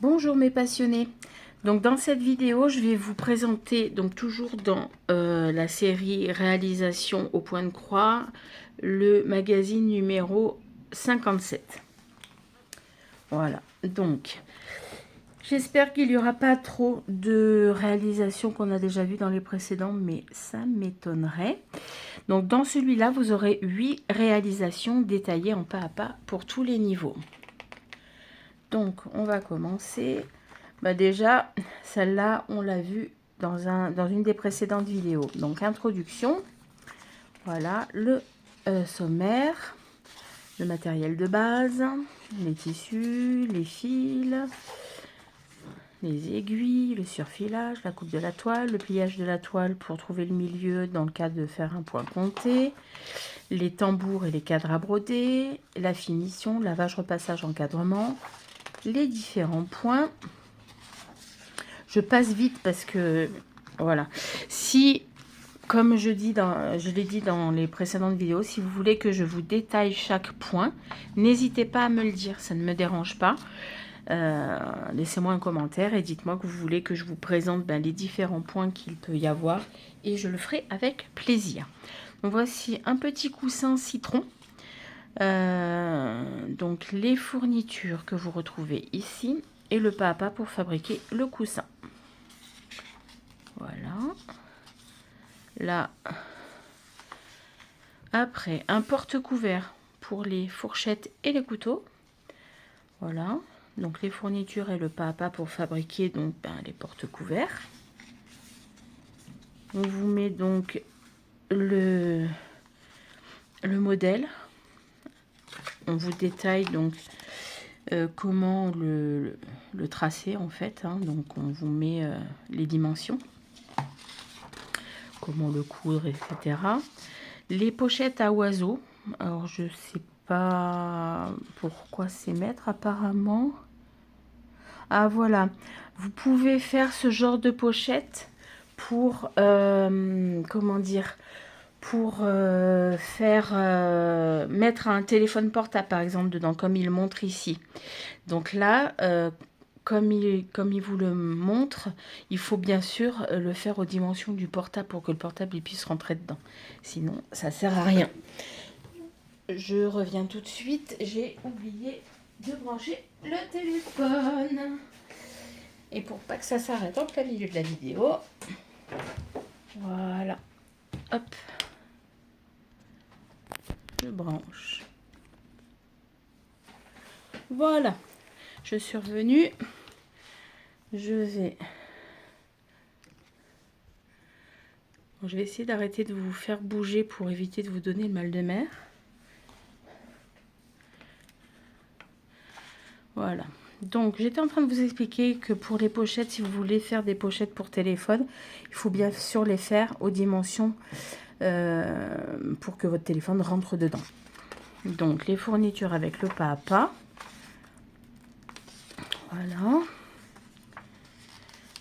Bonjour mes passionnés. Donc dans cette vidéo, je vais vous présenter, donc toujours dans la série Réalisation au point de croix, le magazine numéro 57. Voilà, donc j'espère qu'il n'y aura pas trop de réalisations qu'on a déjà vues dans les précédents, mais ça m'étonnerait. Donc dans celui-là, vous aurez 8 réalisations détaillées en pas à pas pour tous les niveaux. Donc on va commencer. Déjà, celle-là, on l'a vue dans une des précédentes vidéos. Donc, introduction. Voilà, le sommaire, le matériel de base, les tissus, les fils, les aiguilles, le surfilage, la coupe de la toile, le pliage de la toile pour trouver le milieu dans le cas de faire un point compté, les tambours et les cadres à broder, la finition, lavage, repassage, encadrement, les différents points. Je passe vite parce que, voilà, si, comme je l'ai dit dans les précédentes vidéos, si vous voulez que je vous détaille chaque point, n'hésitez pas à me le dire, ça ne me dérange pas. Laissez-moi un commentaire et dites-moi que vous voulez que je vous présente les différents points qu'il peut y avoir et je le ferai avec plaisir. Donc voici un petit coussin citron. Donc les fournitures que vous retrouvez ici et le pas à pas pour fabriquer le coussin. Voilà. Là, après, un porte-couvert pour les fourchettes et les couteaux. Voilà. Donc, les fournitures et le pas à pas pour fabriquer donc, les porte-couverts. On vous met donc le modèle. On vous détaille donc comment le tracer en fait. Donc, on vous met les dimensions. Comment le coudre, etc. Les pochettes à oiseaux. Alors, je sais pas pourquoi c'est mettre apparemment. Ah, voilà. Vous pouvez faire ce genre de pochette pour, comment dire, pour faire mettre un téléphone portable, par exemple, dedans, comme il montre ici. Donc là, comme il vous le montre, il faut bien sûr le faire aux dimensions du portable pour que le portable puisse rentrer dedans. Sinon, ça ne sert à rien. Je reviens tout de suite. J'ai oublié de brancher le téléphone. Et pour pas que ça s'arrête en plein milieu de la vidéo, voilà. Hop. Je branche. Voilà. Je suis revenue. Je vais essayer d'arrêter de vous faire bouger pour éviter de vous donner le mal de mer. Voilà. Donc, j'étais en train de vous expliquer que pour les pochettes, si vous voulez faire des pochettes pour téléphone, il faut bien sûr les faire aux dimensions pour que votre téléphone rentre dedans. Donc, les fournitures avec le pas à pas. Voilà.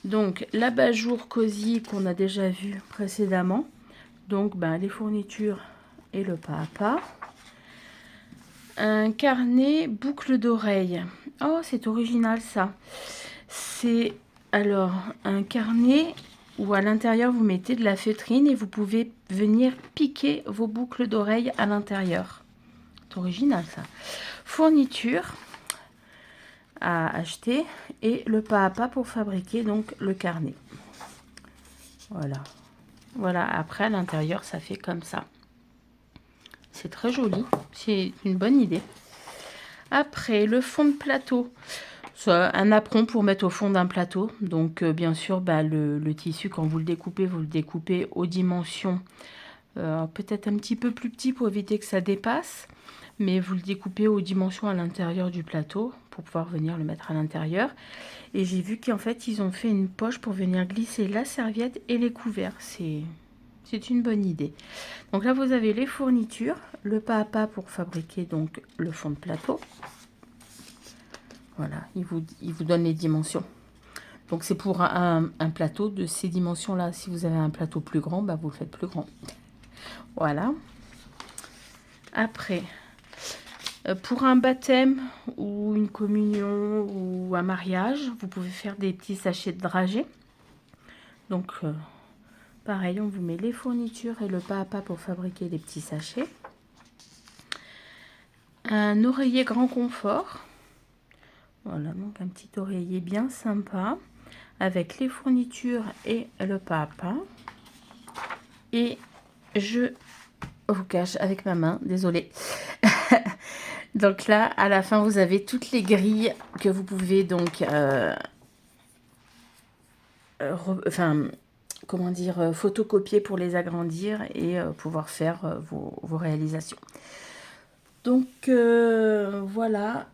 Donc, l'abat-jour cosy qu'on a déjà vu précédemment. Donc, les fournitures et le pas à pas. Un carnet boucle d'oreille. Oh, c'est original ça. C'est alors un carnet où à l'intérieur vous mettez de la feutrine et vous pouvez venir piquer vos boucles d'oreilles à l'intérieur. C'est original ça. Fourniture à acheter et le pas à pas pour fabriquer donc le carnet. Voilà. Voilà, après à l'intérieur ça fait comme ça. C'est très joli, c'est une bonne idée. Après, le fond de plateau. Un apron pour mettre au fond d'un plateau. Donc, bien sûr, le tissu, quand vous le découpez aux dimensions peut-être un petit peu plus petit pour éviter que ça dépasse. Mais vous le découpez aux dimensions à l'intérieur du plateau pour pouvoir venir le mettre à l'intérieur. Et j'ai vu qu'en fait, ils ont fait une poche pour venir glisser la serviette et les couverts. C'est une bonne idée. Donc là, vous avez les fournitures, le pas à pas pour fabriquer donc le fond de plateau. Voilà, il vous donne les dimensions. Donc c'est pour un plateau de ces dimensions-là. Si vous avez un plateau plus grand, vous le faites plus grand. Voilà. Après, Pour un baptême ou une communion ou un mariage, vous pouvez faire des petits sachets de dragées. Donc, pareil, on vous met les fournitures et le pas à pas pour fabriquer les petits sachets. Un oreiller grand confort. Voilà, donc un petit oreiller bien sympa avec les fournitures et le pas à pas. Et je vous cache avec ma main, désolée. Donc là, à la fin, vous avez toutes les grilles que vous pouvez donc, comment dire, photocopier pour les agrandir et pouvoir faire vos réalisations. Donc voilà,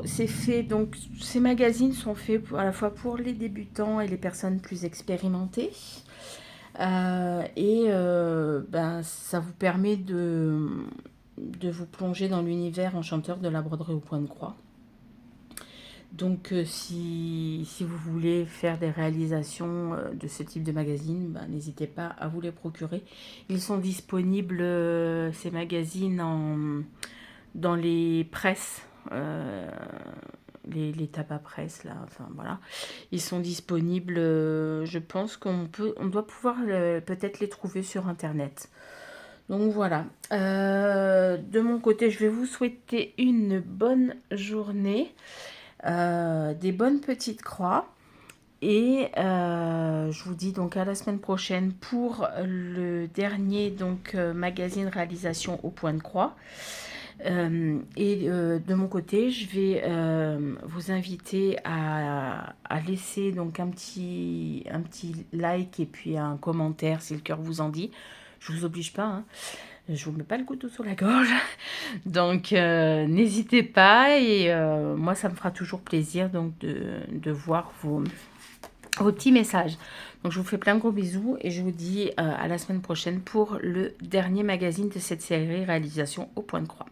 c'est fait, donc ces magazines sont faits à la fois pour les débutants et les personnes plus expérimentées. Ça vous permet de vous plonger dans l'univers enchanteur de la broderie au point de croix. Donc si vous voulez faire des réalisations de ce type de magazine, n'hésitez pas à vous les procurer. Ils sont disponibles, ces magazines, dans les presses, les tabac presse là, enfin voilà, ils sont disponibles. Je pense on doit pouvoir peut-être les trouver sur internet. Donc voilà, de mon côté, je vais vous souhaiter une bonne journée, des bonnes petites croix. Et je vous dis donc à la semaine prochaine pour le dernier donc magazine réalisation au point de croix. De mon côté, je vais vous inviter à laisser donc un petit like et puis un commentaire si le cœur vous en dit. Je vous oblige pas, hein. Je vous mets pas le couteau sur la gorge. Donc n'hésitez pas et moi ça me fera toujours plaisir donc de voir vos petits messages. Donc je vous fais plein de gros bisous et je vous dis à la semaine prochaine pour le dernier magazine de cette série réalisation au point de croix.